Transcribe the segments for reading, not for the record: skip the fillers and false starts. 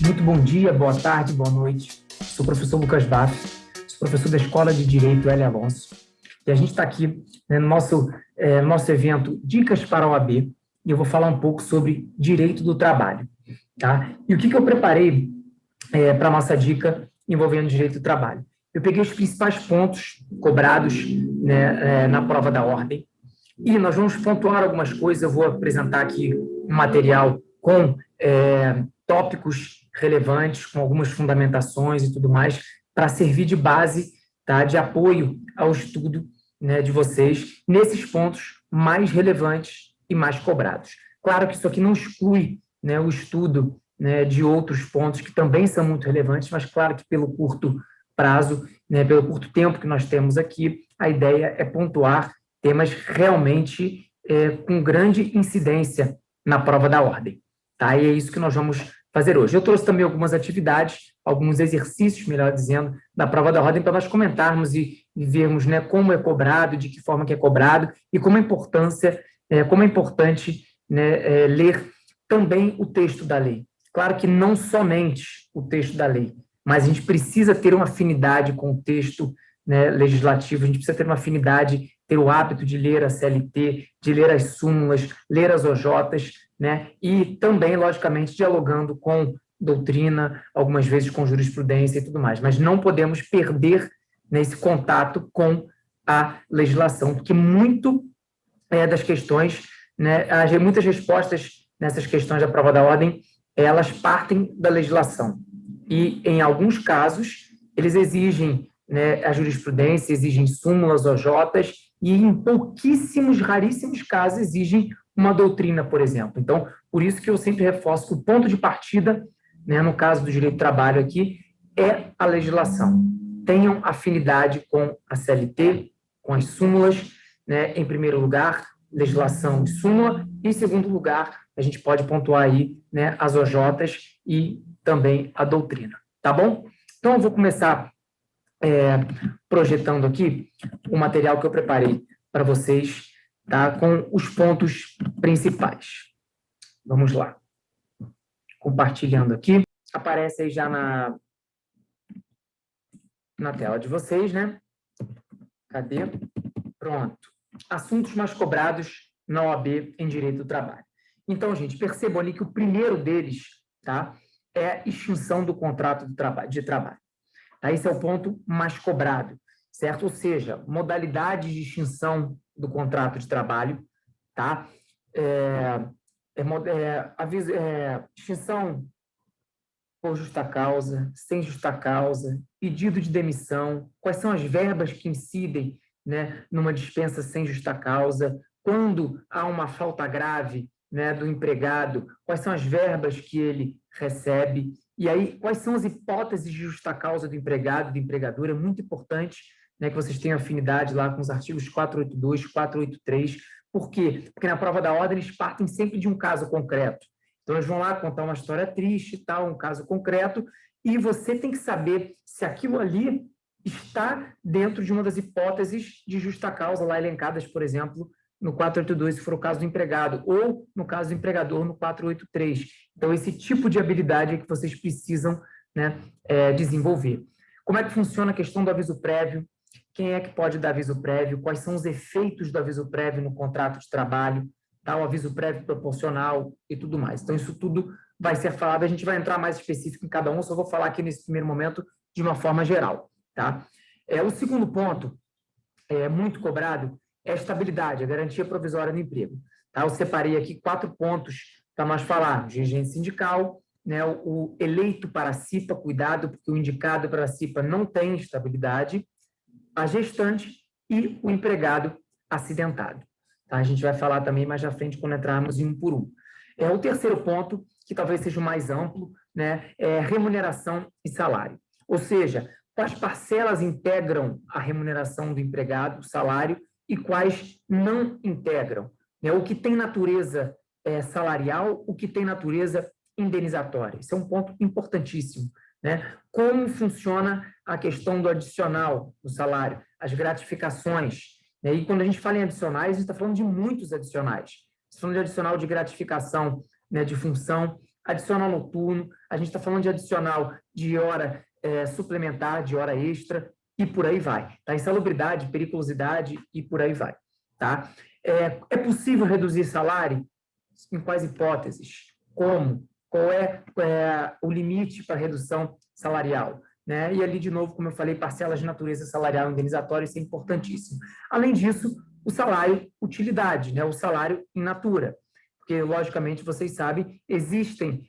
Muito bom dia, boa tarde, boa noite. Sou o professor Lucas Baff, sou professor da Escola de Direito L. Alonso. E a gente está aqui, né, no nosso evento Dicas para a OAB, e eu vou falar um pouco sobre direito do trabalho. Tá? E o que eu preparei para a nossa dica envolvendo direito do trabalho? Eu peguei os principais pontos cobrados, né, na prova da ordem, e nós vamos pontuar algumas coisas. Eu vou apresentar aqui um material com tópicos relevantes, com algumas fundamentações e tudo mais, para servir de base, tá, de apoio ao estudo, né, de vocês, nesses pontos mais relevantes e mais cobrados. Claro que isso aqui não exclui, né, o estudo, né, de outros pontos que também são muito relevantes, mas claro que pelo curto prazo, né, pelo curto tempo que nós temos aqui, a ideia é pontuar temas realmente com grande incidência na prova da ordem. Tá? E é isso que nós vamos fazer hoje. Eu trouxe também algumas atividades, alguns exercícios, melhor dizendo, da prova da ordem, para nós comentarmos e vermos, né, como é cobrado, de que forma que é cobrado, e como é importante, né, ler também o texto da lei. Claro que não somente o texto da lei, mas a gente precisa ter uma afinidade com o texto, né, legislativo, a gente precisa ter uma afinidade, ter o hábito de ler a CLT, de ler as súmulas, ler as OJs, né, e também, logicamente, dialogando com doutrina, algumas vezes com jurisprudência e tudo mais, mas não podemos perder, né, esse contato com a legislação, porque muito das questões, né, muitas respostas nessas questões da prova da ordem, elas partem da legislação, e em alguns casos eles exigem, né, a jurisprudência, exigem súmulas, OJs, e em pouquíssimos, raríssimos casos exigem uma doutrina, por exemplo. Então, por isso que eu sempre reforço que o ponto de partida, né, no caso do direito do trabalho aqui, é a legislação. Tenham afinidade com a CLT, com as súmulas, né, em primeiro lugar, legislação de súmula, e em segundo lugar, a gente pode pontuar aí, né, as OJs e também a doutrina, tá bom? Então, eu vou começar projetando aqui o material que eu preparei para vocês, tá, com os pontos principais. Vamos lá. Compartilhando aqui. Aparece aí já na tela de vocês, né? Cadê? Pronto. Assuntos mais cobrados na OAB em direito do trabalho. Então, gente, percebam ali que o primeiro deles, tá, é a extinção do contrato de trabalho. Tá? Esse é o ponto mais cobrado, certo? Ou seja, modalidades de extinção do contrato de trabalho, tá? Extinção por justa causa, sem justa causa, pedido de demissão, quais são as verbas que incidem, né, numa dispensa sem justa causa, quando há uma falta grave, né, do empregado, quais são as verbas que ele recebe, e aí quais são as hipóteses de justa causa do empregado, do empregador. É muito importante, né, que vocês tenham afinidade lá com os artigos 482, 483. Por quê? Porque na prova da ordem eles partem sempre de um caso concreto. Então, eles vão lá contar uma história triste, tal, um caso concreto, e você tem que saber se aquilo ali está dentro de uma das hipóteses de justa causa, lá elencadas, por exemplo, no 482, se for o caso do empregado, ou, no caso do empregador, no 483. Então, esse tipo de habilidade é que vocês precisam, né, desenvolver. Como é que funciona a questão do aviso prévio? Quem é que pode dar aviso prévio? Quais são os efeitos do aviso prévio no contrato de trabalho? Tá, o aviso prévio proporcional e tudo mais. Então, isso tudo vai ser falado, a gente vai entrar mais específico em cada um, só vou falar aqui nesse primeiro momento de uma forma geral. Tá? O segundo ponto, muito cobrado, é a estabilidade, a garantia provisória do emprego. Tá? Eu separei aqui 4 pontos para nós falarmos: dirigente sindical, né, o eleito para a CIPA, cuidado, porque o indicado para a CIPA não tem estabilidade, a gestante e o empregado acidentado. Tá? A gente vai falar também mais à frente quando entrarmos em um por um. O terceiro ponto, que talvez seja o mais amplo, né, é remuneração e salário. Ou seja, quais parcelas integram a remuneração do empregado, o salário, e quais não integram. Né? O que tem natureza salarial, o que tem natureza indenizatória. Esse é um ponto importantíssimo. Né? Como funciona a questão do adicional do salário, as gratificações. E quando a gente fala em adicionais, a gente está falando de muitos adicionais. Estamos falando de adicional de gratificação, né, de função adicional noturno, a gente está falando de adicional de hora suplementar, de hora extra, e por aí vai. Tá? Insalubridade, periculosidade e por aí vai. Tá? É possível reduzir salário? Em quais hipóteses? Como? Qual é o limite para redução salarial? Né? E ali, de novo, como eu falei, parcelas de natureza salarial indenizatória, isso é importantíssimo. Além disso, o salário utilidade, né? O salário in natura. Porque, logicamente, vocês sabem, existem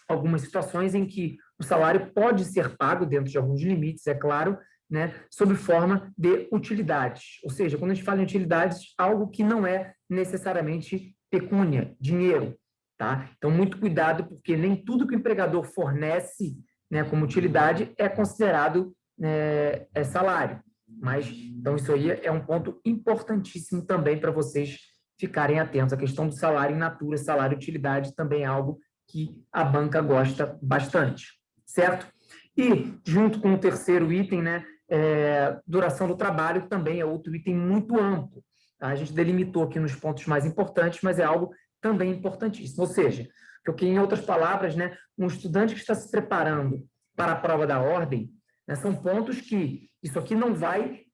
algumas situações em que o salário pode ser pago, dentro de alguns limites, é claro, né, sob forma de utilidades. Ou seja, quando a gente fala em utilidades, algo que não é necessariamente pecúnia, dinheiro. Tá? Então, muito cuidado, porque nem tudo que o empregador fornece, né, como utilidade é considerado salário. Mas, então, isso aí é um ponto importantíssimo também para vocês ficarem atentos. A questão do salário in natura, salário utilidade, também é algo que a banca gosta bastante, certo? E, junto com o terceiro item, né, duração do trabalho, também é outro item muito amplo. Tá? A gente delimitou aqui nos pontos mais importantes, mas é algo também importantíssimo. Ou seja, porque, em outras palavras, né, um estudante que está se preparando para a prova da ordem, né, são pontos que isso aqui não vai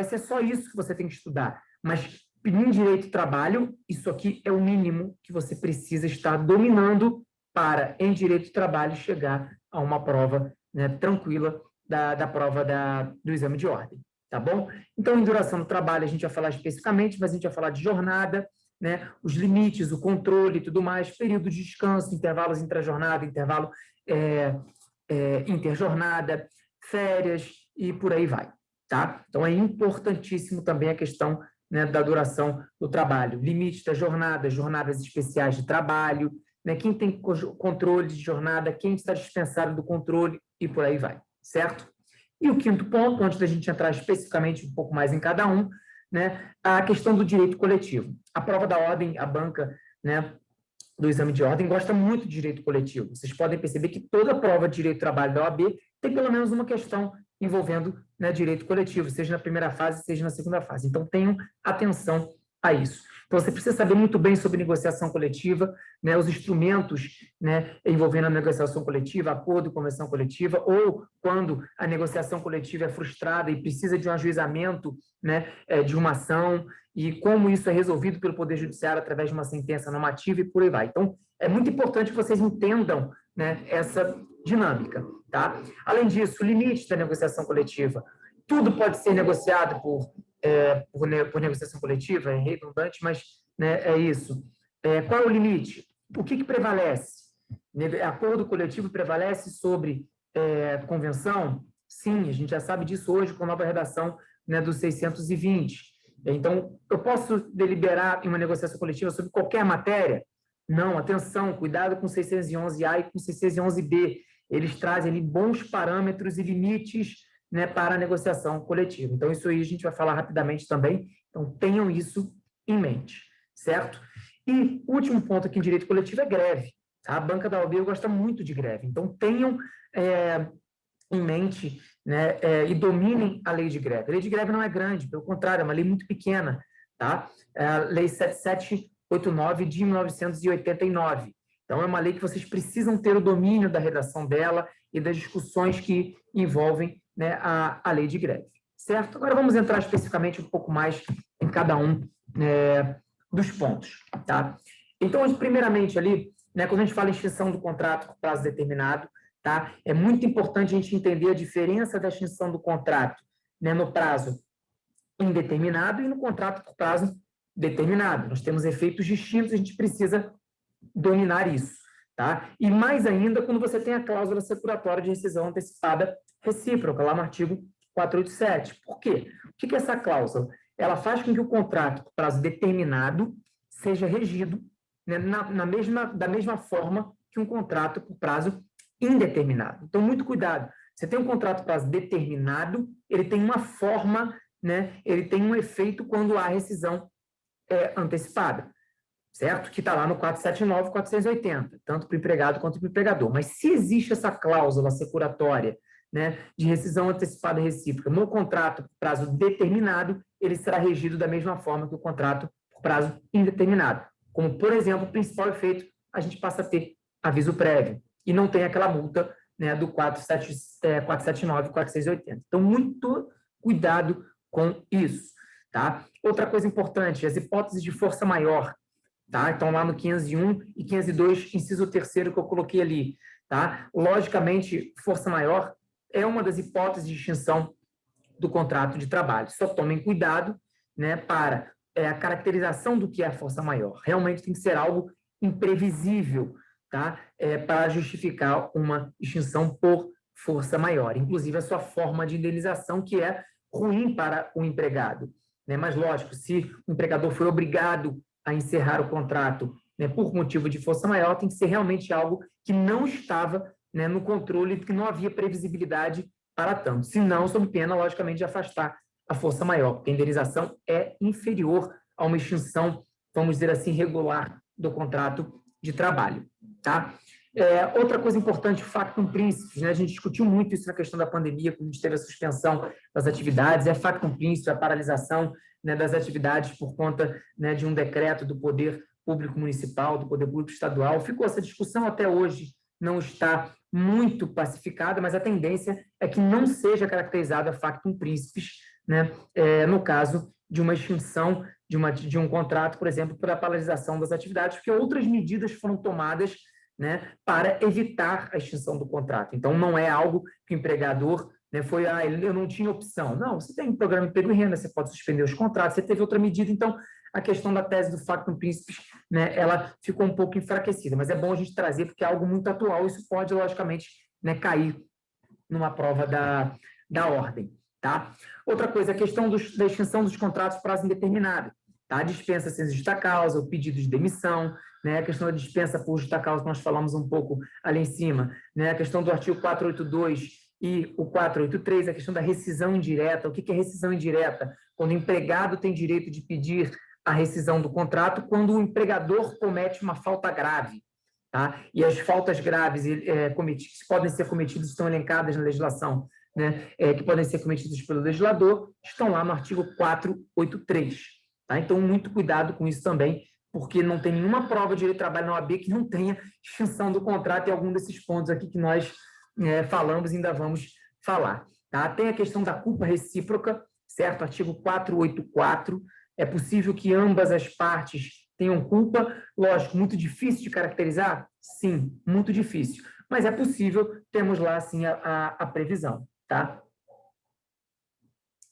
ser só isso que você tem que estudar, mas em direito do trabalho, isso aqui é o mínimo que você precisa estar dominando para, em direito do trabalho, chegar a uma prova, né, tranquila da prova do exame de ordem, tá bom? Então, em duração do trabalho, a gente vai falar especificamente, mas a gente vai falar de jornada, né, os limites, o controle e tudo mais, período de descanso, intervalos intra-jornada, intervalo interjornada, férias e por aí vai, tá? Então, é importantíssimo também a questão, né, da duração do trabalho, limite da jornada, jornadas especiais de trabalho, né, quem tem controle de jornada, quem está dispensado do controle e por aí vai, certo? E o quinto ponto, antes da gente entrar especificamente um pouco mais em cada um, né, a questão do direito coletivo. A prova da ordem, a banca, né, do exame de ordem gosta muito de direito coletivo. Vocês podem perceber que toda prova de direito do trabalho da OAB tem pelo menos uma questão envolvendo, né, direito coletivo, seja na primeira fase, seja na segunda fase. Então, tenham atenção a isso. Então, você precisa saber muito bem sobre negociação coletiva, né, os instrumentos, né, envolvendo a negociação coletiva, acordo, convenção coletiva, ou quando a negociação coletiva é frustrada e precisa de um ajuizamento, né, de uma ação, e como isso é resolvido pelo Poder Judiciário através de uma sentença normativa e por aí vai. Então, é muito importante que vocês entendam, né, essa dinâmica. Tá? Além disso, o limite da negociação coletiva. Tudo pode ser negociado por negociação coletiva, é redundante, mas, né, é isso. Qual é o limite? O que prevalece? Acordo coletivo prevalece sobre convenção? Sim, a gente já sabe disso hoje com a nova redação, né, do 620. Então, eu posso deliberar em uma negociação coletiva sobre qualquer matéria? Não, atenção, cuidado com 611A e com 611B. Eles trazem ali bons parâmetros e limites, né, para a negociação coletiva. Então, isso aí a gente vai falar rapidamente também. Então, tenham isso em mente, certo? E o último ponto aqui em direito coletivo é greve. Tá? A banca da OAB gosta muito de greve. Então, tenham em mente, né, e dominem a lei de greve. A lei de greve não é grande, pelo contrário, é uma lei muito pequena. Tá? É a Lei 7789 de 1989. Então, é uma lei que vocês precisam ter o domínio da redação dela e das discussões que envolvem, né, a lei de greve. Certo? Agora, vamos entrar especificamente um pouco mais em cada um dos pontos. Tá? Então, primeiramente, ali, né, quando a gente fala em extinção do contrato por prazo determinado, tá? É muito importante a gente entender a diferença da extinção do contrato, né, no prazo indeterminado e no contrato por prazo determinado. Nós temos efeitos distintos, a gente precisa dominar isso, tá? E mais ainda quando você tem a cláusula securatória de rescisão antecipada recíproca, lá no artigo 487. Por quê? O que é essa cláusula? Ela faz com que o contrato por prazo determinado seja regido, né, da mesma forma que um contrato por prazo indeterminado. Então, muito cuidado. Você tem um contrato por prazo determinado, ele tem uma forma, né, ele tem um efeito quando há rescisão antecipada, certo? Que está lá no 479 e 480, tanto para o empregado quanto para o empregador. Mas se existe essa cláusula securatória, né, de rescisão antecipada recíproca no contrato por prazo determinado, ele será regido da mesma forma que o contrato por prazo indeterminado. Como, por exemplo, o principal efeito a gente passa a ter aviso prévio e não tem aquela multa, né, do 479 e 4680. Então, muito cuidado com isso, tá? Outra coisa importante, as hipóteses de força maior, tá? Então, lá no 501 e 502, inciso 3º que eu coloquei ali, tá? Logicamente, força maior é uma das hipóteses de extinção do contrato de trabalho. Só tomem cuidado, né, para a caracterização do que é a força maior. Realmente tem que ser algo imprevisível, tá? Para justificar uma extinção por força maior. Inclusive, a sua forma de indenização, que é ruim para o empregado, né? Mas, lógico, se o empregador foi obrigado a encerrar o contrato, né, por motivo de força maior, tem que ser realmente algo que não estava, né, no controle, que não havia previsibilidade para tanto. Se não, sob pena, logicamente, de afastar a força maior, porque a indenização é inferior a uma extinção, vamos dizer assim, regular do contrato de trabalho, tá? Outra coisa importante, o factum principis, né? A gente discutiu muito isso na questão da pandemia, quando a gente teve a suspensão das atividades, factum principis, a paralisação, né, das atividades por conta, né, de um decreto do Poder Público Municipal, do Poder Público Estadual. Ficou essa discussão até hoje, não está muito pacificada, mas a tendência é que não seja caracterizada factum principis, né, no caso de uma extinção de um contrato, por exemplo, para a paralisação das atividades, porque outras medidas foram tomadas, né, para evitar a extinção do contrato. Então, não é algo que o empregador, né, foi, eu não tinha opção. Não, você tem um programa de emprego e renda, você pode suspender os contratos, você teve outra medida, então a questão da tese do factum principis, né, ela ficou um pouco enfraquecida, mas é bom a gente trazer porque é algo muito atual, isso pode, logicamente, né, cair numa prova da ordem, tá? Outra coisa, a questão da extinção dos contratos por prazo indeterminado, tá? A dispensa sem justa causa, o pedido de demissão, né? A questão da dispensa por justa causa, que nós falamos um pouco ali em cima, né? A questão do artigo 482 e o 483, a questão da rescisão indireta. O que é rescisão indireta? Quando o empregado tem direito de pedir a rescisão do contrato quando o empregador comete uma falta grave, tá? E as faltas graves que podem ser cometidas, estão elencadas na legislação, né, que podem ser cometidas pelo legislador, estão lá no artigo 483. Tá? Então, muito cuidado com isso também, porque não tem nenhuma prova de direito do trabalho na OAB que não tenha extinção do contrato em algum desses pontos aqui que nós falamos e ainda vamos falar. Tá? Tem a questão da culpa recíproca, certo? Artigo 484. É possível que ambas as partes tenham culpa. Lógico, muito difícil de caracterizar? Sim, muito difícil. Mas é possível, temos lá, assim, a previsão, tá?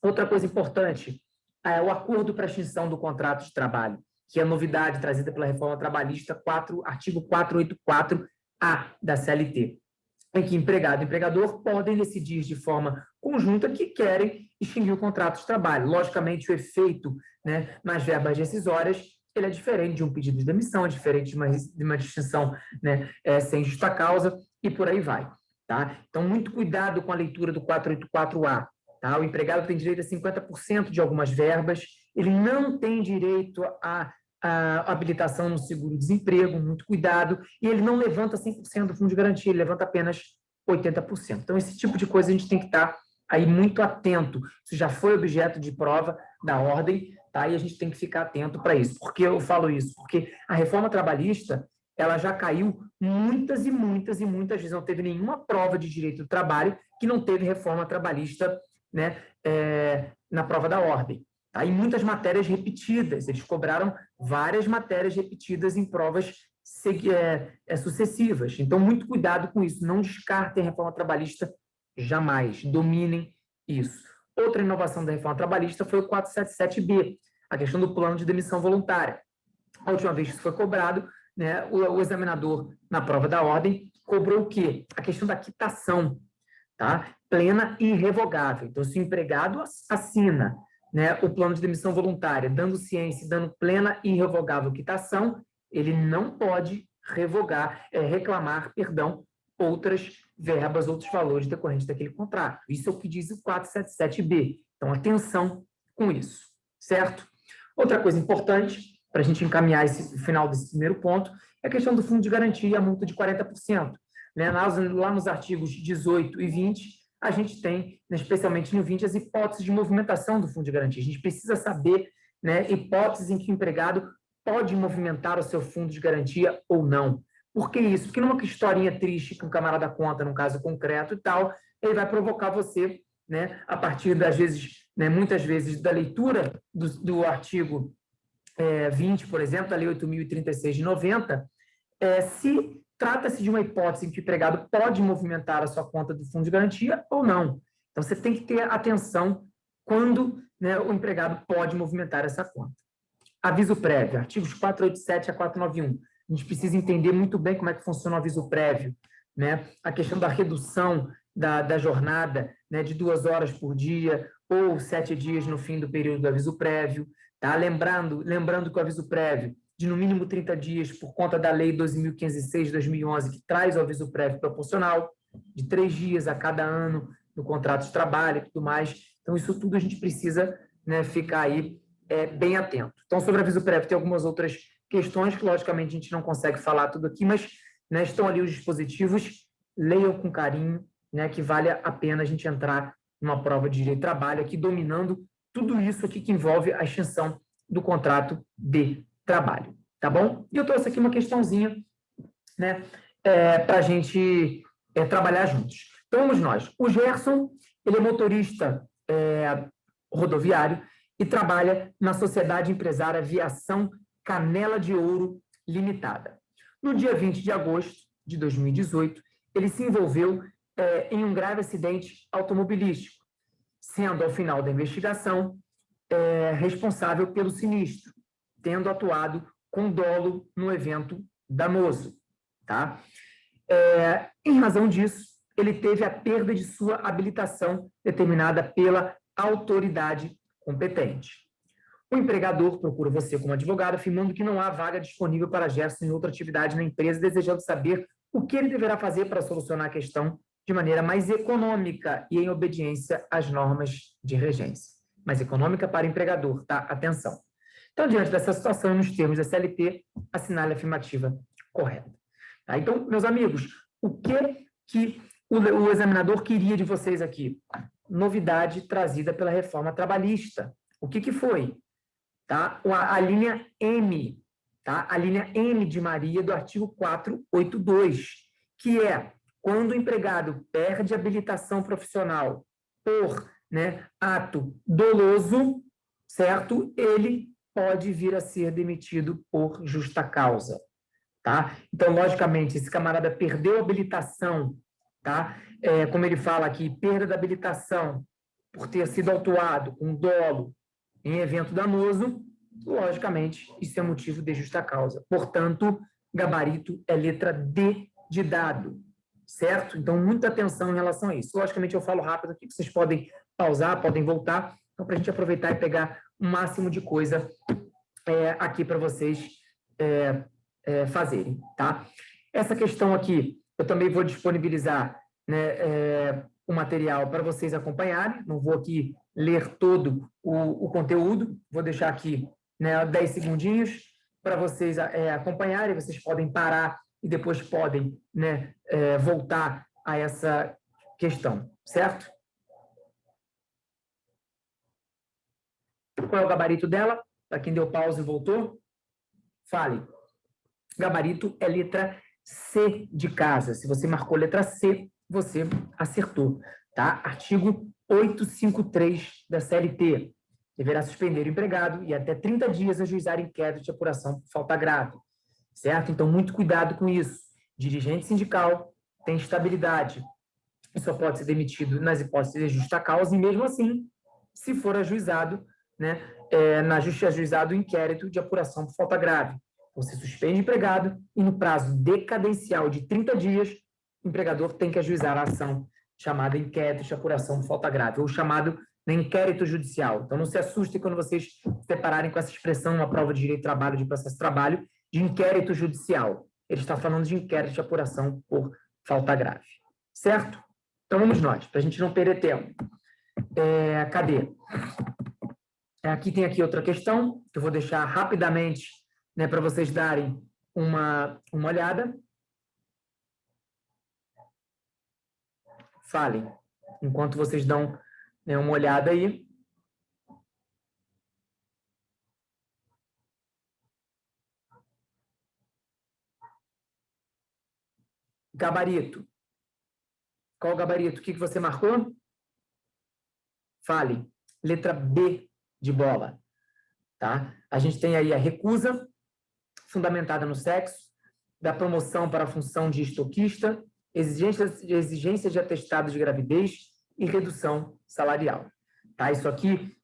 Outra coisa importante é o acordo para extinção do contrato de trabalho, que é a novidade trazida pela reforma trabalhista, artigo 484-A da CLT, em que empregado e empregador podem decidir de forma conjunta que querem extinguir o contrato de trabalho. Logicamente, o efeito, né, nas verbas decisórias, ele é diferente de um pedido de demissão, é diferente de uma extinção, né, sem justa causa, e por aí vai. Tá? Então, muito cuidado com a leitura do 484A. Tá? O empregado tem direito a 50% de algumas verbas, ele não tem direito a habilitação no seguro-desemprego, muito cuidado, e ele não levanta 100% do fundo de garantia, ele levanta apenas 80%. Então, esse tipo de coisa a gente tem que estar aí muito atento. Isso já foi objeto de prova da ordem, tá? E a gente tem que ficar atento para isso. Por que eu falo isso? Porque a reforma trabalhista, ela já caiu muitas e muitas e muitas vezes. Não teve nenhuma prova de direito do trabalho que não teve reforma trabalhista, né, na prova da ordem. Tá? E muitas matérias repetidas, eles cobraram várias matérias repetidas em provas sucessivas. Então, muito cuidado com isso, não descartem a reforma trabalhista jamais, dominem isso. Outra inovação da reforma trabalhista foi o 477B, a questão do plano de demissão voluntária. A última vez que isso foi cobrado, né, o examinador, na prova da ordem, cobrou o quê? A questão da quitação, tá? Plena e irrevogável. Então, se o empregado assina, né, o plano de demissão voluntária, dando ciência, dando plena e irrevogável quitação, ele não pode reclamar, outras verbas, outros valores decorrentes daquele contrato. Isso é o que diz o 477B. Então, atenção com isso, certo? Outra coisa importante, para a gente encaminhar o final desse primeiro ponto, é a questão do fundo de garantia e a multa de 40%. Né? Lá nos artigos 18 e 20, a gente tem, né, especialmente no 20, as hipóteses de movimentação do fundo de garantia. A gente precisa saber, né, hipóteses em que o empregado pode movimentar o seu fundo de garantia ou não. Por que isso? Porque numa historinha triste que um camarada conta, num caso concreto e tal, ele vai provocar você, né, a partir das vezes, né, muitas vezes, da leitura do artigo 20, por exemplo, da Lei 8.036 de 90, se trata-se de uma hipótese em que o empregado pode movimentar a sua conta do fundo de garantia ou não. Então, você tem que ter atenção quando, né, o empregado pode movimentar essa conta. Aviso prévio, artigos 487 a 491. A gente precisa entender muito bem como é que funciona o aviso prévio, né? A questão da redução da jornada, né, de 2 horas por dia ou 7 dias no fim do período do aviso prévio. Tá? Lembrando que o aviso prévio de no mínimo 30 dias, por conta da Lei 12.506 de 2011, que traz o aviso prévio proporcional, de 3 dias a cada ano no contrato de trabalho e tudo mais. Então, isso tudo a gente precisa, né, ficar aí bem atento. Então, sobre aviso prévio, tem algumas outras questões que, logicamente, a gente não consegue falar tudo aqui, mas, né, estão ali os dispositivos, leiam com carinho, né, que vale a pena a gente entrar numa prova de direito de trabalho aqui, dominando tudo isso aqui que envolve a extinção do contrato de trabalho, tá bom? E eu trouxe aqui uma questãozinha, né, para a gente trabalhar juntos. Então, vamos nós. O Gerson, ele é motorista rodoviário e trabalha na Sociedade Empresária Viação Canela de Ouro Limitada. No dia 20 de agosto de 2018, ele se envolveu em um grave acidente automobilístico, sendo, ao final da investigação, responsável pelo sinistro, tendo atuado com dolo no evento danoso. Tá? Em razão disso, ele teve a perda de sua habilitação determinada pela autoridade competente. O empregador procura você como advogado, afirmando que não há vaga disponível para Gerson em outra atividade na empresa, desejando saber o que ele deverá fazer para solucionar a questão de maneira mais econômica e em obediência às normas de regência. Mais econômica para o empregador, tá? Atenção. Então, diante dessa situação, nos termos da CLT, assinale a afirmativa correta. Tá? Então, meus amigos, o que o examinador queria de vocês aqui? Novidade trazida pela reforma trabalhista. O que foi? Tá? A linha M, tá? A linha M de Maria do artigo 482, que é quando o empregado perde habilitação profissional por, né, ato doloso, certo? Ele pode vir a ser demitido por justa causa. Tá? Então, logicamente, esse camarada perdeu a habilitação, tá? Como ele fala aqui, perda da habilitação por ter sido autuado com dolo em evento danoso, logicamente, isso é motivo de justa causa. Portanto, gabarito é letra D de dado, certo? Então, muita atenção em relação a isso. Logicamente, eu falo rápido aqui, que vocês podem pausar, podem voltar, então, para a gente aproveitar e pegar o máximo de coisa aqui para vocês fazerem, tá? Essa questão aqui, eu também vou disponibilizar, né, o material para vocês acompanharem, não vou aqui ler todo o conteúdo, vou deixar aqui, né, 10 segundinhos para vocês acompanharem, vocês podem parar e depois podem, né, voltar a essa questão, certo? Qual é o gabarito dela? Para quem deu pausa e voltou, fale. Gabarito é letra C de casa. Se você marcou letra C, você acertou. Tá? Artigo 853 da CLT. Deverá suspender o empregado e até 30 dias ajuizar inquérito de apuração por falta grave. Certo? Então, muito cuidado com isso. Dirigente sindical tem estabilidade e só pode ser demitido nas hipóteses de justa causa e, mesmo assim, se for ajuizado, né, na justiça ajuizado o inquérito de apuração por falta grave. Você suspende o empregado e, no prazo decadencial de 30 dias, o empregador tem que ajuizar a ação chamada inquérito de apuração por falta grave, ou chamado, né, inquérito judicial. Então, não se assustem quando vocês se depararem com essa expressão, uma prova de direito de trabalho, de processo de trabalho, de inquérito judicial. Ele está falando de inquérito de apuração por falta grave. Certo? Então, vamos nós, para a gente não perder tempo. Cadê? Aqui tem aqui outra questão, que eu vou deixar rapidamente, né, para vocês darem uma olhada. Falem, enquanto vocês dão, né, uma olhada aí. Gabarito. Qual o gabarito? O que você marcou? Fale. Letra B de bola. Tá? A gente tem aí a recusa, fundamentada no sexo, da promoção para a função de estoquista, exigência de atestado de gravidez e redução salarial. Tá? Isso aqui,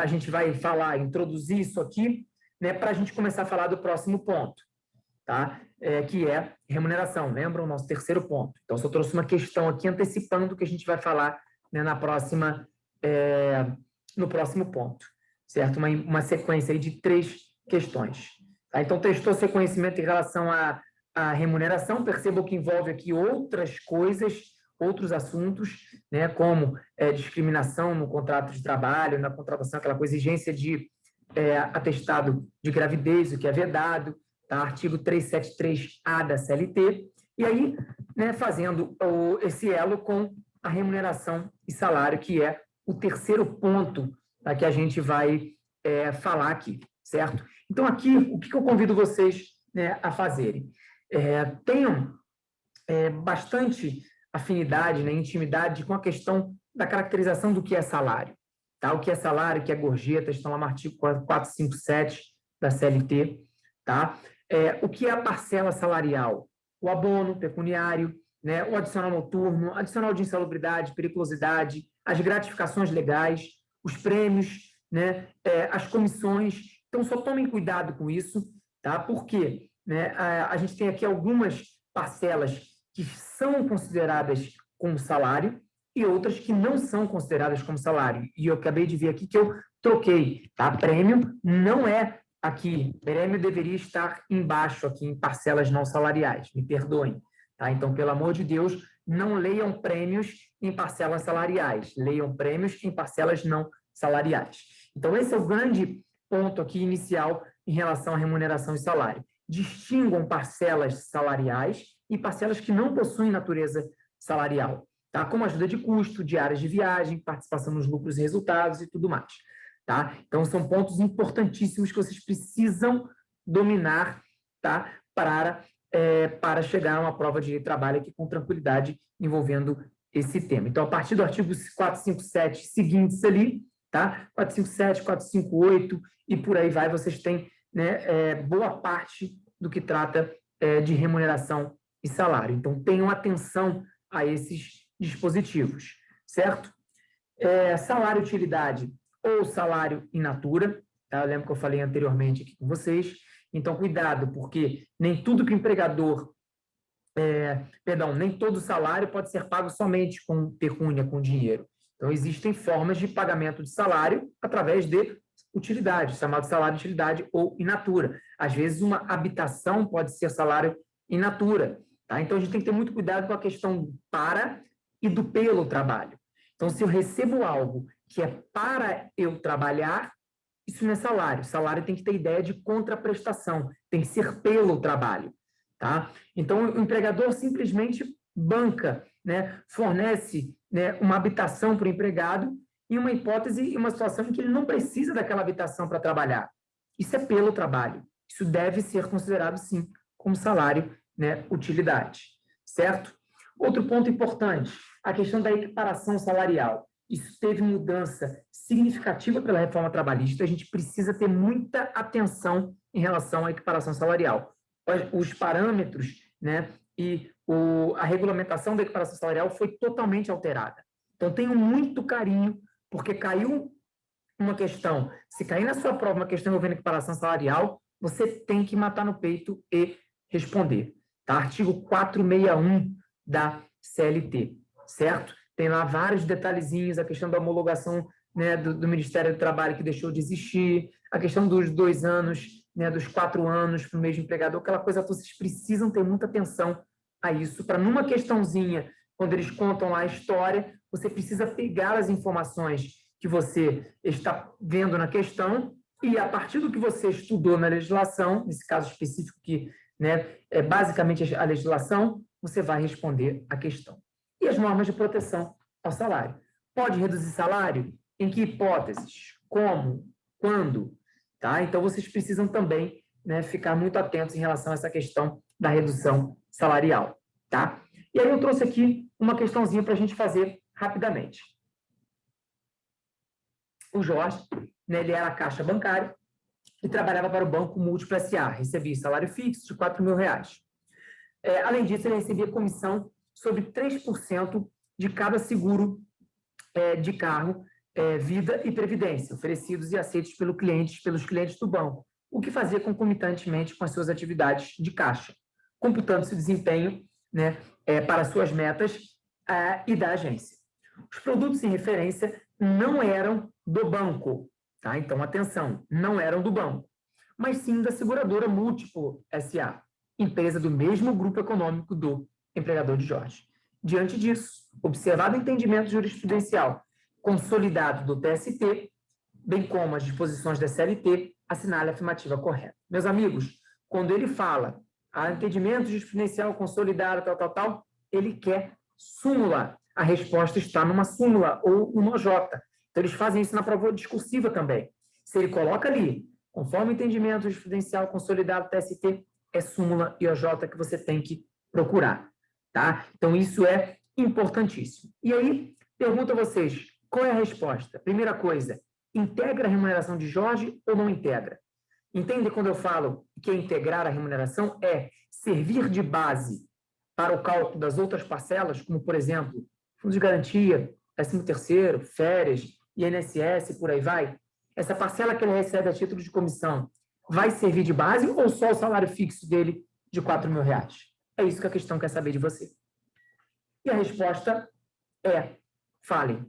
a gente vai falar, introduzir isso aqui, né, para a gente começar a falar do próximo ponto, tá? Que é remuneração. Lembram? O nosso terceiro ponto. Então, só trouxe uma questão aqui antecipando o que a gente vai falar, né, no próximo ponto, certo? Uma sequência aí de 3 questões. Tá? Então, testou seu conhecimento em relação à remuneração, percebam que envolve aqui outras coisas, outros assuntos, né, como discriminação no contrato de trabalho, na contratação, aquela coisa, exigência de atestado de gravidez, o que é vedado, tá? Artigo 373-A da CLT, e aí, né, fazendo esse elo com a remuneração e salário, que é o terceiro ponto, tá, que a gente vai falar aqui, certo? Então, aqui, o que eu convido vocês, né, a fazerem? Tenham bastante afinidade, né, intimidade com a questão da caracterização do que é salário. Tá? O que é salário, o que é gorjeta, estão lá no artigo 457 da CLT. Tá? O que é a parcela salarial? O abono pecuniário, né, o adicional noturno, adicional de insalubridade, periculosidade, as gratificações legais, os prêmios, né, as comissões. Então, só tomem cuidado com isso, tá? Porque, né, a gente tem aqui algumas parcelas que são consideradas como salário e outras que não são consideradas como salário. E eu acabei de ver aqui que eu troquei, tá? Prêmio não é aqui. Prêmio deveria estar embaixo aqui em parcelas não salariais. Me perdoem, tá? Então, pelo amor de Deus, não leiam prêmios em parcelas salariais. Leiam prêmios em parcelas não salariais. Então, esse é o grande ponto aqui inicial em relação à remuneração e salário. Distingam parcelas salariais e parcelas que não possuem natureza salarial, tá? Como ajuda de custo, diárias de viagem, participação nos lucros e resultados e tudo mais, tá? Então, são pontos importantíssimos que vocês precisam dominar, tá? Para chegar a uma prova de trabalho aqui com tranquilidade envolvendo esse tema. Então, a partir do artigo 457 seguintes ali, tá? 457, 458 e por aí vai, vocês têm, né, boa parte do que trata de remuneração e salário. Então, tenham atenção a esses dispositivos, certo? Salário-utilidade ou salário in natura, tá? Eu lembro que eu falei anteriormente aqui com vocês. Então, cuidado, porque nem tudo que o empregador... nem todo salário pode ser pago somente com pecúnia, com dinheiro. Então, existem formas de pagamento de salário através de utilidade, chamado salário de utilidade ou in natura. Às vezes, uma habitação pode ser salário in natura. Tá? Então, a gente tem que ter muito cuidado com a questão para e do pelo trabalho. Então, se eu recebo algo que é para eu trabalhar, isso não é salário. Salário tem que ter ideia de contraprestação, tem que ser pelo trabalho. Tá? Então, o empregador simplesmente banca, né, fornece, né, uma habitação para o empregado em uma hipótese, em uma situação em que ele não precisa daquela habitação para trabalhar. Isso é pelo trabalho. Isso deve ser considerado, sim, como salário, né, utilidade. Certo? Outro ponto importante, a questão da equiparação salarial. Isso teve mudança significativa pela reforma trabalhista. A gente precisa ter muita atenção em relação à equiparação salarial. Os parâmetros, né, e a regulamentação da equiparação salarial foi totalmente alterada. Então, tenham muito carinho, porque caiu uma questão. Se cair na sua prova uma questão envolvendo equiparação salarial, você tem que matar no peito e responder. Tá? Artigo 461 da CLT, certo? Tem lá vários detalhezinhos, a questão da homologação, né, do Ministério do Trabalho que deixou de existir, a questão dos 2 anos, né, dos 4 anos para o mesmo empregador, aquela coisa, vocês precisam ter muita atenção a isso, para numa questãozinha, quando eles contam lá a história, você precisa pegar as informações que você está vendo na questão e, a partir do que você estudou na legislação, nesse caso específico que, né, é basicamente a legislação, você vai responder a questão. E as normas de proteção ao salário. Pode reduzir salário? Em que hipóteses? Como? Quando? Tá? Então, vocês precisam também, né, ficar muito atentos em relação a essa questão da redução salarial. Tá? E aí eu trouxe aqui uma questãozinha para a gente fazer rapidamente. O Jorge, né, ele era caixa bancário e trabalhava para o Banco Múltiplo S.A., recebia salário fixo de R$ 4.000. Além disso, ele recebia comissão sobre 3% de cada seguro de carro, vida e previdência, oferecidos e aceitos pelos clientes do banco, o que fazia concomitantemente com as suas atividades de caixa, computando-se o desempenho, né, para suas metas e da agência. Os produtos em referência não eram do banco, tá? Então, atenção, não eram do banco, mas sim da seguradora Múltiplo S.A., empresa do mesmo grupo econômico do empregador de Jorge. Diante disso, observado o entendimento jurisprudencial consolidado do TST, bem como as disposições da CLT, assinale a afirmativa correta. Meus amigos, quando ele fala entendimento jurisprudencial consolidado, tal, ele quer súmula. A resposta está numa súmula ou numa OJ. Então, eles fazem isso na prova discursiva também. Se ele coloca ali, conforme o entendimento jurisprudencial consolidado TST, é súmula e OJ que você tem que procurar. Tá? Então, isso é importantíssimo. E aí, pergunto a vocês, qual é a resposta? Primeira coisa, integra a remuneração de Jorge ou não integra? Entende quando eu falo que integrar a remuneração é servir de base para o cálculo das outras parcelas, como, por exemplo, fundo de garantia, 13º, férias, INSS, por aí vai? Essa parcela que ele recebe a título de comissão vai servir de base ou só o salário fixo dele de R$ 4.000? É isso que a questão quer saber de você. E a resposta é, falem.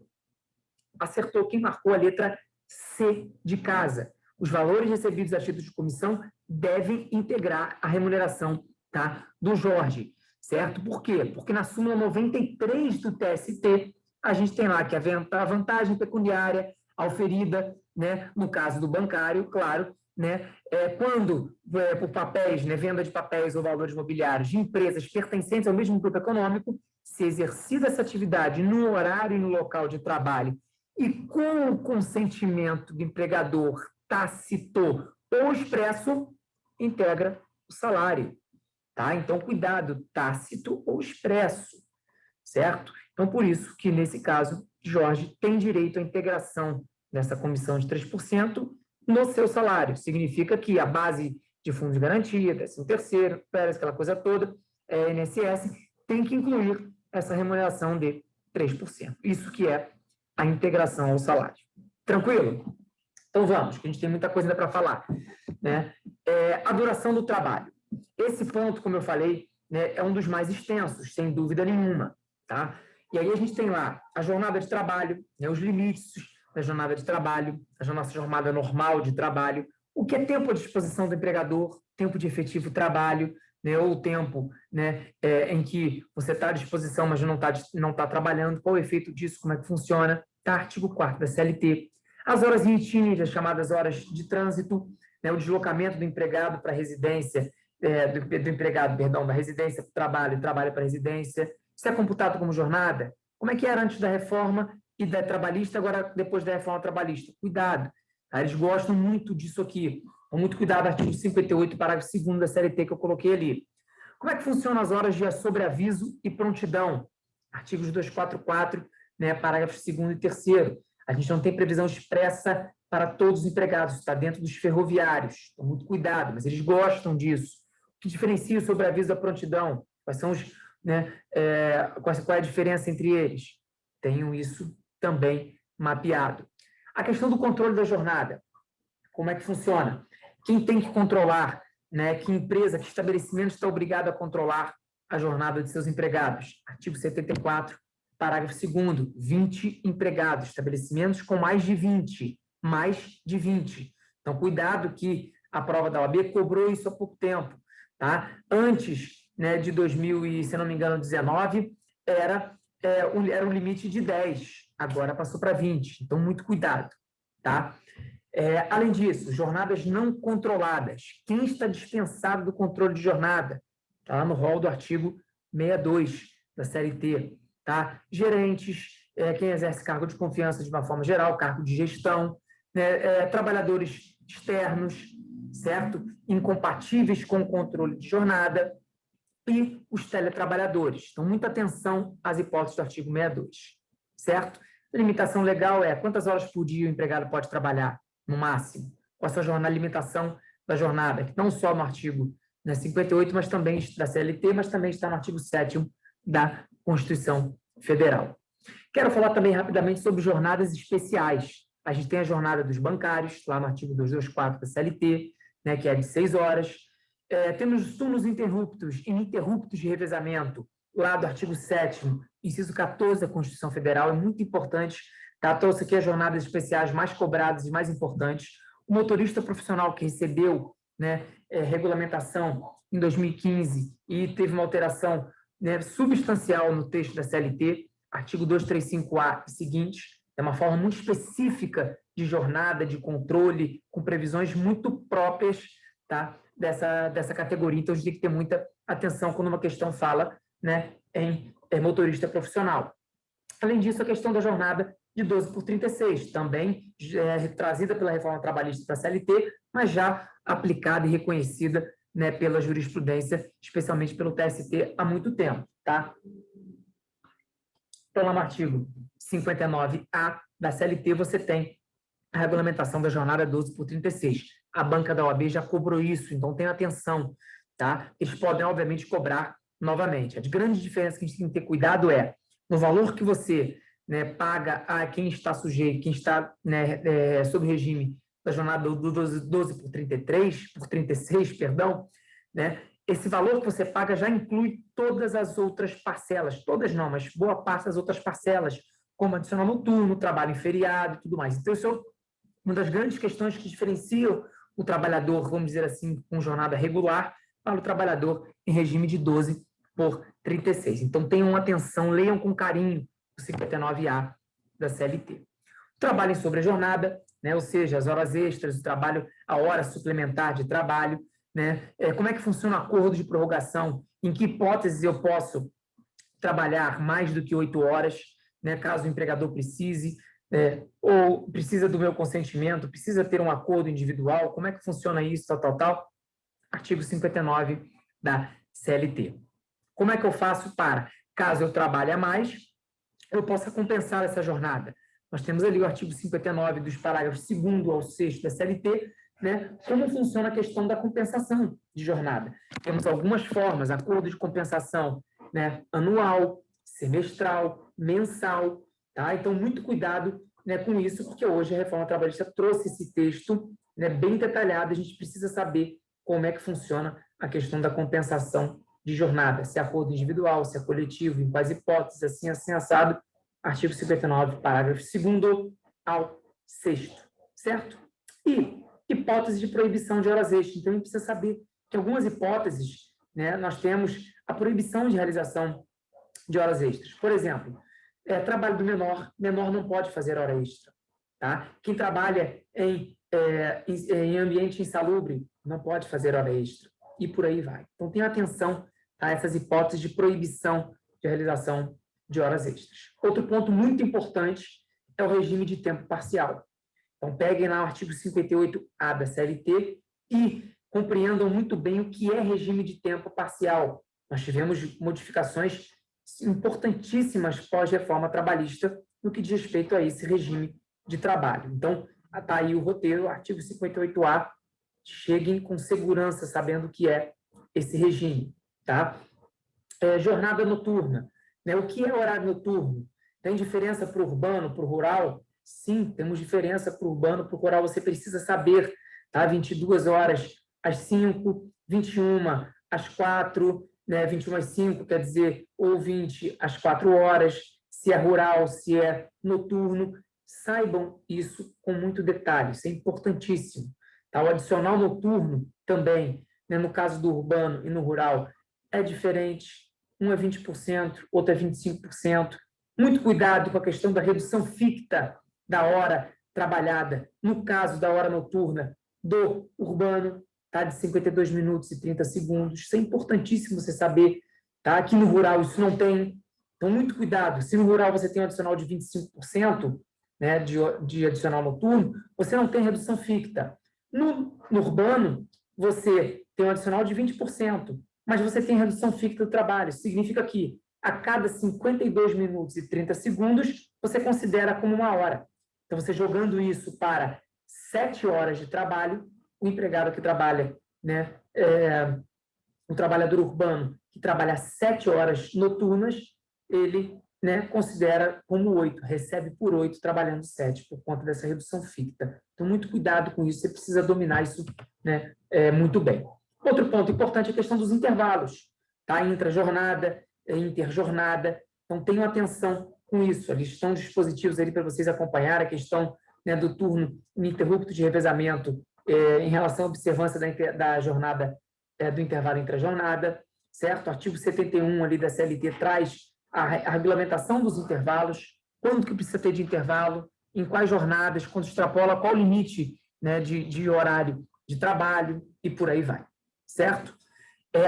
Acertou quem marcou a letra C de casa. Os valores recebidos a título de comissão devem integrar a remuneração, tá, do Jorge, certo? Por quê? Porque na súmula 93 do TST, a gente tem lá que a vantagem pecuniária auferida, né, no caso do bancário, claro, né, quando, por papéis, né, venda de papéis ou valores mobiliários de empresas pertencentes ao mesmo grupo econômico, se exercida essa atividade no horário e no local de trabalho e com o consentimento do empregador tácito ou expresso, integra o salário. Tá? Então, cuidado, tácito ou expresso, certo? Então, por isso que, nesse caso, Jorge tem direito à integração dessa comissão de 3% no seu salário. Significa que a base de fundo de garantia, 13º, férias, aquela coisa toda, INSS, tem que incluir essa remuneração de 3%. Isso que é a integração ao salário. Tranquilo? Então vamos, que a gente tem muita coisa ainda para falar. Né? A duração do trabalho. Esse ponto, como eu falei, né, é um dos mais extensos, sem dúvida nenhuma. Tá? E aí a gente tem lá a jornada de trabalho, né, os limites da jornada de trabalho, a nossa jornada normal de trabalho, o que é tempo à disposição do empregador, tempo de efetivo trabalho, né, ou o tempo, né, em que você está à disposição, mas não tá trabalhando, qual é o efeito disso, como é que funciona, tá? Artigo 4º da CLT. As horas em itinere, as chamadas horas de trânsito, né, o deslocamento do empregado para a residência, do empregado, perdão, da residência para o trabalho, trabalho para a residência, isso é computado como jornada? Como é que era antes da reforma e da trabalhista, agora depois da reforma trabalhista? Cuidado, tá? Eles gostam muito disso aqui. Então, muito cuidado, artigo 58, parágrafo 2º da CLT que eu coloquei ali. Como é que funcionam as horas de sobreaviso e prontidão? Artigos 244, né, parágrafos 2º e 3º. A gente não tem previsão expressa para todos os empregados, está dentro dos ferroviários. Então, muito cuidado, mas eles gostam disso. O que diferencia o sobreaviso da prontidão? Quais são os, né, qual é a diferença entre eles? Tenham isso também mapeado. A questão do controle da jornada. Como é que funciona? Quem tem que controlar, né? Que empresa, que estabelecimento está obrigado a controlar a jornada de seus empregados? Artigo 74, parágrafo 2º, 20 empregados, estabelecimentos com mais de 20. Então, cuidado que a prova da OAB cobrou isso há pouco tempo. Tá? Antes, né, de 2000 e, se não me engano, 19, era um limite de 10, agora passou para 20. Então, muito cuidado. Tá? Além disso, jornadas não controladas. Quem está dispensado do controle de jornada? Está lá no rol do artigo 62 da CLT. Tá? Gerentes, quem exerce cargo de confiança de uma forma geral, cargo de gestão, né, trabalhadores externos, certo? Incompatíveis com o controle de jornada, e os teletrabalhadores. Então, muita atenção às hipóteses do artigo 62, certo? A limitação legal é quantas horas por dia o empregado pode trabalhar, no máximo. Qual a limitação da jornada, que não só no artigo 58, mas também da CLT, mas também está no artigo 7º da Constituição Federal. Quero falar também rapidamente sobre jornadas especiais. A gente tem a jornada dos bancários, lá no artigo 224 da CLT, né, que é de 6 horas. Temos os turnos ininterruptos de revezamento, lá do artigo 7º, inciso 14 da Constituição Federal, é muito importante, tá? Trouxe aqui as jornadas especiais mais cobradas e mais importantes. O motorista profissional que recebeu, né, regulamentação em 2015 e teve uma alteração, né, substancial no texto da CLT, artigo 235A e seguintes, é uma forma muito específica de jornada, de controle, com previsões muito próprias, tá, dessa categoria. Então, a gente tem que ter muita atenção quando uma questão fala, né, em motorista profissional. Além disso, a questão da jornada de 12 por 36, também trazida pela reforma trabalhista para a CLT, mas já aplicada e reconhecida, né, pela jurisprudência, especialmente pelo TST, há muito tempo. Tá? Então, lá no artigo 59A da CLT, você tem a regulamentação da jornada 12 por 36. A banca da OAB já cobrou isso, então tenha atenção. Tá? Eles podem, obviamente, cobrar novamente. A grande diferença que a gente tem que ter cuidado é no valor que você, né, paga a quem está sujeito, quem está, né, sob regime da jornada do 12 por 33, por 36, perdão, né, esse valor que você paga já inclui todas as outras parcelas, todas não, mas boa parte das outras parcelas, como adicional noturno, trabalho em feriado e tudo mais. Então, isso é uma das grandes questões que diferenciam o trabalhador, vamos dizer assim, com jornada regular, para o trabalhador em regime de 12 por 36. Então, tenham atenção, leiam com carinho o 59A da CLT. O trabalho em sobrejornada, né, ou seja, as horas extras, o trabalho, a hora suplementar de trabalho, né, como é que funciona o acordo de prorrogação, em que hipóteses eu posso trabalhar mais do que 8 horas, né, caso o empregador precise, ou precisa do meu consentimento, precisa ter um acordo individual, como é que funciona isso, tal. Artigo 59 da CLT. Como é que eu faço para, caso eu trabalhe a mais, eu possa compensar essa jornada? Nós temos ali o artigo 59 dos parágrafos 2º ao 6º da CLT, né? Como funciona a questão da compensação de jornada. Temos algumas formas, acordo de compensação, né, anual, semestral, mensal, tá? Então, muito cuidado, né, com isso, porque hoje a reforma trabalhista trouxe esse texto, né, bem detalhado, a gente precisa saber como é que funciona a questão da compensação de jornada, se é acordo individual, se é coletivo, em quais hipóteses, assim, assado, artigo 59, parágrafo 2º ao 6º, certo? E hipótese de proibição de horas extras. Então, a gente precisa saber que algumas hipóteses, né, nós temos a proibição de realização de horas extras. Por exemplo, trabalho do menor não pode fazer hora extra. Tá? Quem trabalha em ambiente insalubre não pode fazer hora extra. E por aí vai. Então, tenha atenção a essas hipóteses de proibição de realização de horas extras. Outro ponto muito importante é o regime de tempo parcial. Então, peguem lá o artigo 58A da CLT e compreendam muito bem o que é regime de tempo parcial. Nós tivemos modificações importantíssimas pós-reforma trabalhista no que diz respeito a esse regime de trabalho. Então, está aí o roteiro, artigo 58A, cheguem com segurança, sabendo o que é esse regime. Tá? Jornada noturna. Né? O que é horário noturno? Tem diferença para o urbano, para o rural? Sim, temos diferença para o urbano, para o rural. Você precisa saber, tá? 22 horas às 5, 21 às 4, né? 21 às 5, quer dizer, ou 20 às 4 horas, se é rural, se é noturno. Saibam isso com muito detalhe, isso é importantíssimo. Tá? O adicional noturno também, né? No caso do urbano e no rural, é diferente. Um é 20%, outro é 25%. Muito cuidado com a questão da redução ficta da hora trabalhada, no caso da hora noturna do urbano, tá? De 52 minutos e 30 segundos. Isso é importantíssimo você saber. Tá? Aqui no rural isso não tem. Então, muito cuidado. Se no rural você tem um adicional de 25%, né, de adicional noturno, você não tem redução ficta. No urbano, você tem um adicional de 20%, mas você tem redução ficta do trabalho. Isso significa que a cada 52 minutos e 30 segundos, você considera como 1 hora. Então, você jogando isso para 7 horas de trabalho, o empregado que trabalha, né, um trabalhador urbano que trabalha 7 horas noturnas, ele, né, considera como 8, recebe por 8 trabalhando 7, por conta dessa redução ficta. Então, muito cuidado com isso, você precisa dominar isso, né, muito bem. Outro ponto importante é a questão dos intervalos, tá? Intrajornada, interjornada. Então, tenham atenção com isso. Ali estão dispositivos ali para vocês acompanhar a questão, né, do turno ininterrupto de revezamento em relação à observância da jornada, do intervalo intrajornada, certo? O artigo 71 ali da CLT traz a regulamentação dos intervalos, quando que precisa ter de intervalo, em quais jornadas, quando extrapola, qual o limite, né, de horário de trabalho e por aí vai, certo?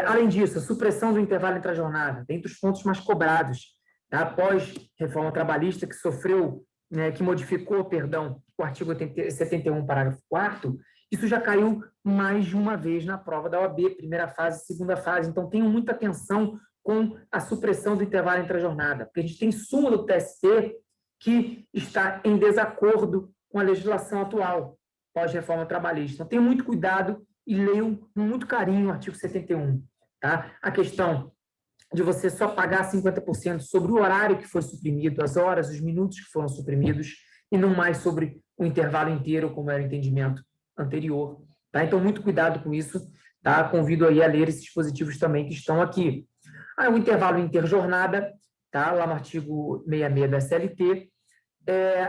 Além disso, a supressão do intervalo entre a jornada, dentre os pontos mais cobrados, tá? Após reforma trabalhista que sofreu, né, que modificou, perdão, o artigo 71, parágrafo 4º, isso já caiu mais de uma vez na prova da OAB, primeira fase, segunda fase. Então, tenham muita atenção com a supressão do intervalo entre a jornada, porque a gente tem súmula do TST que está em desacordo com a legislação atual, pós-reforma trabalhista. Então, tenham muito cuidado e leiam com muito carinho o artigo 71. Tá? A questão de você só pagar 50% sobre o horário que foi suprimido, as horas, os minutos que foram suprimidos, e não mais sobre o intervalo inteiro, como era o entendimento anterior. Tá? Então, muito cuidado com isso. Tá? Convido aí a ler esses dispositivos também que estão aqui. O intervalo interjornada, tá? Lá no artigo 66 da CLT.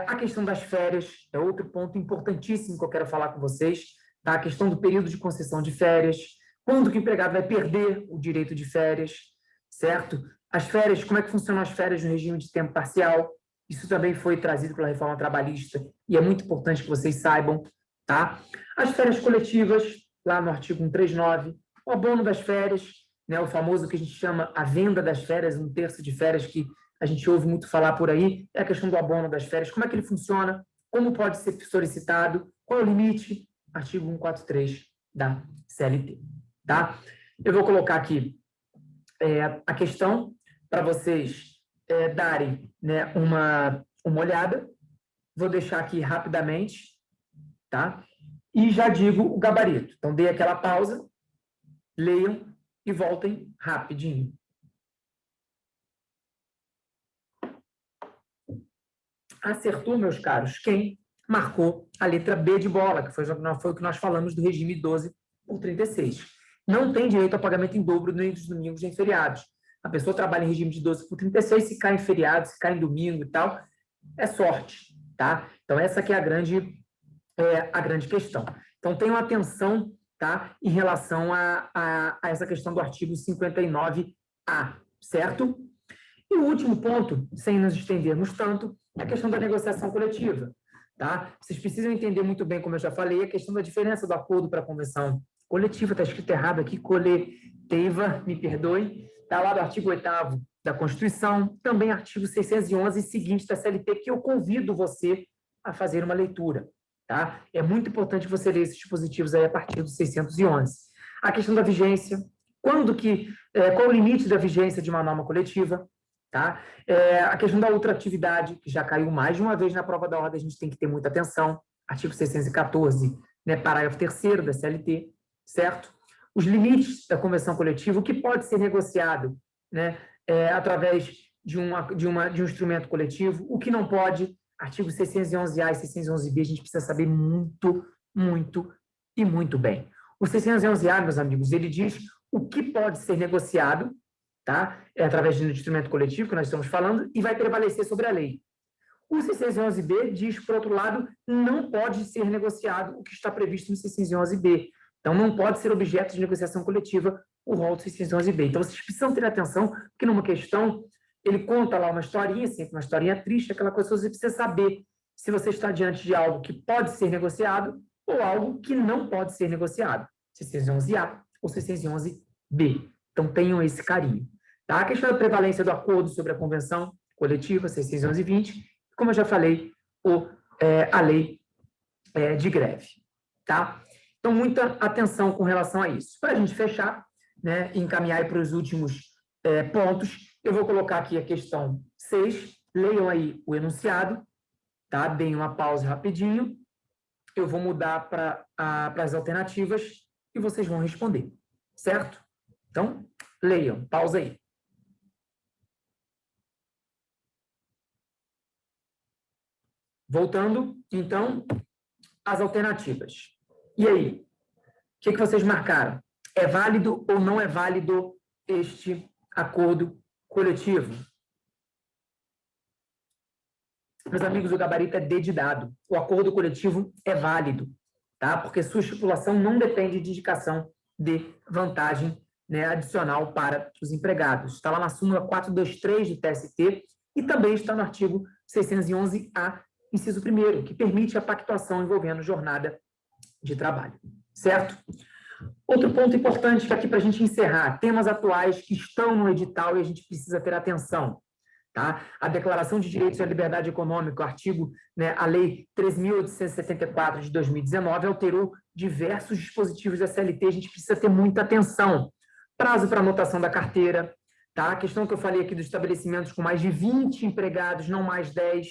A questão das férias é outro ponto importantíssimo que eu quero falar com vocês. Tá? A questão do período de concessão de férias, quando que o empregado vai perder o direito de férias, certo? As férias, como é que funcionam as férias no regime de tempo parcial? Isso também foi trazido pela reforma trabalhista e é muito importante que vocês saibam, tá? As férias coletivas, lá no artigo 139, o abono das férias, né, o famoso que a gente chama a venda das férias, 1/3 de férias que a gente ouve muito falar por aí, é a questão do abono das férias, como é que ele funciona, como pode ser solicitado, qual é o limite, artigo 143 da CLT, tá? Eu vou colocar aqui a questão para vocês darem, né, uma olhada. Vou deixar aqui rapidamente, tá? E já digo o gabarito. Então, dê aquela pausa, leiam e voltem rapidinho. Acertou, meus caros, quem marcou a letra B de bola, que foi o que nós falamos do regime 12 por 36. Não tem direito a pagamento em dobro nem dos domingos nem feriados. A pessoa trabalha em regime de 12 por 36, se cai em feriado, se cai em domingo e tal, é sorte, tá? Então, essa que é a grande questão. Então, tenham atenção, tá, em relação a essa questão do artigo 59A, certo? E o último ponto, sem nos estendermos tanto, é a questão da negociação coletiva. Tá? Vocês precisam entender muito bem, como eu já falei, a questão da diferença do acordo para a convenção coletiva. Está escrito errado aqui, coletiva, me perdoe. Está lá do artigo 8º da Constituição, também artigo 611 e seguinte da CLT, que eu convido você a fazer uma leitura. Tá? É muito importante você ler esses dispositivos aí a partir do 611. A questão da vigência, qual o limite da vigência de uma norma coletiva, tá? A questão da ultratividade, que já caiu mais de uma vez na prova da ordem, a gente tem que ter muita atenção, artigo 614, né, parágrafo 3º da CLT, certo? Os limites da convenção coletiva, o que pode ser negociado, né, através de um instrumento coletivo, o que não pode, artigo 611A e 611B, a gente precisa saber muito, muito e muito bem. O 611A, meus amigos, ele diz o que pode ser negociado, tá? Através de um instrumento coletivo que nós estamos falando, e vai prevalecer sobre a lei. O 611B diz, por outro lado, não pode ser negociado o que está previsto no 611B. Então, não pode ser objeto de negociação coletiva o rol do 611B. Então, vocês precisam ter atenção, porque numa questão, ele conta lá uma historinha, sempre uma historinha triste, aquela coisa que você precisa saber se você está diante de algo que pode ser negociado ou algo que não pode ser negociado. 611A ou 611B. Então, tenham esse carinho. Tá? A questão da prevalência do acordo sobre a convenção coletiva, 611-20, como eu já falei, a lei de greve. Tá? Então, muita atenção com relação a isso. Para a gente fechar, né, encaminhar para os últimos pontos, eu vou colocar aqui a questão 6, leiam aí o enunciado, tá? Deem uma pausa rapidinho, eu vou mudar para as alternativas e vocês vão responder, certo? Então, leiam, pausa aí. Voltando, então, às alternativas. E aí, o que vocês marcaram? É válido ou não é válido este acordo coletivo? Meus amigos, o gabarito é D de dado. O acordo coletivo é válido, tá? Porque sua estipulação não depende de indicação de vantagem, né, adicional para os empregados. Está lá na súmula 423 do TST e também está no artigo 611-A, inciso 1º, que permite a pactuação envolvendo jornada de trabalho, certo? Outro ponto importante aqui para a gente encerrar, temas atuais que estão no edital e a gente precisa ter atenção. Tá? A Declaração de Direitos à Liberdade Econômica, o artigo, né, a Lei 3.874 de 2019, alterou diversos dispositivos da CLT, a gente precisa ter muita atenção. Prazo para anotação da carteira, tá? A questão que eu falei aqui dos estabelecimentos com mais de 20 empregados, não mais 10,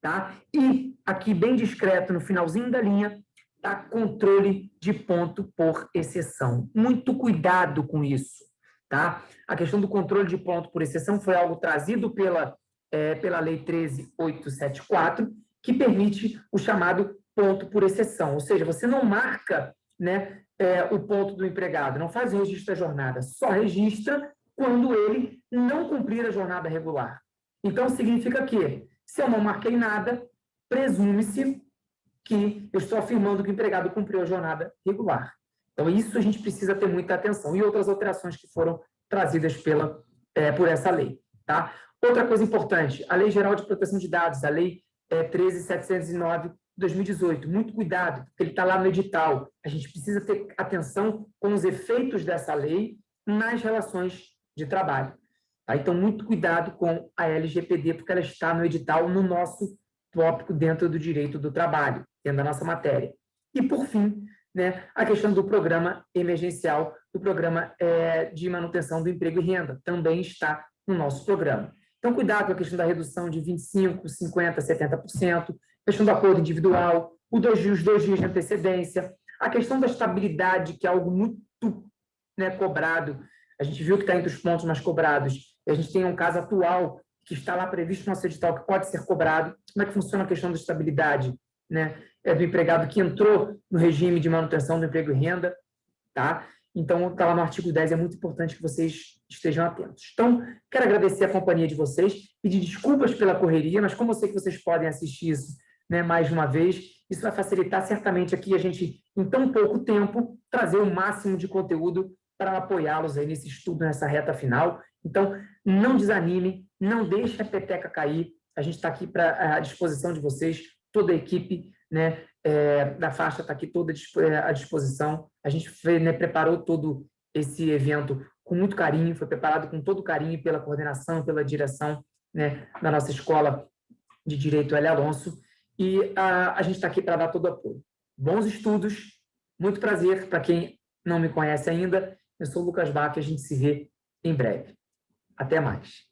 tá? E aqui, bem discreto, no finalzinho da linha, tá? Controle de ponto por exceção. Muito cuidado com isso. Tá? A questão do controle de ponto por exceção foi algo trazido pela Lei 13.874, que permite o chamado ponto por exceção, ou seja, você não marca, né, o ponto do empregado, não faz o registro da jornada, só registra quando ele não cumprir a jornada regular. Então, significa que, se eu não marquei nada, presume-se que eu estou afirmando que o empregado cumpriu a jornada regular. Então, isso a gente precisa ter muita atenção. E outras alterações que foram trazidas por essa lei. Tá? Outra coisa importante, a Lei Geral de Proteção de Dados, a Lei 13.709 de 2018. Muito cuidado, porque ele está lá no edital. A gente precisa ter atenção com os efeitos dessa lei nas relações de trabalho. Tá? Então, muito cuidado com a LGPD, porque ela está no edital, no nosso tópico dentro do direito do trabalho, dentro da nossa matéria. E, por fim, né, a questão do programa emergencial, do programa de manutenção do emprego e renda, também está no nosso programa. Então, cuidado com a questão da redução de 25%, 50%, 70%, a questão do acordo individual, os 2 dias de antecedência, a questão da estabilidade, que é algo muito, né, cobrado. A gente viu que está entre os pontos mais cobrados. A gente tem um caso atual que está lá previsto no nosso edital, que pode ser cobrado. Como é que funciona a questão da estabilidade, né? Do empregado que entrou no regime de manutenção do emprego e renda, tá? Então, está lá no artigo 10, é muito importante que vocês estejam atentos. Então, quero agradecer a companhia de vocês, pedir desculpas pela correria, mas como eu sei que vocês podem assistir isso, né, mais uma vez, isso vai facilitar certamente aqui a gente, em tão pouco tempo, trazer o máximo de conteúdo para apoiá-los aí nesse estudo, nessa reta final. Então, não desanime, não deixe a peteca cair, a gente está aqui à disposição de vocês, toda a equipe, né, da faixa está aqui toda à disposição. A gente né, preparou todo esse evento com muito carinho, foi preparado com todo carinho pela coordenação, pela direção, né, da nossa Escola de Direito L. Alonso, e a gente está aqui para dar todo o apoio. Bons estudos, muito prazer. Para quem não me conhece ainda, eu sou o Lucas Bach e a gente se vê em breve. Até mais.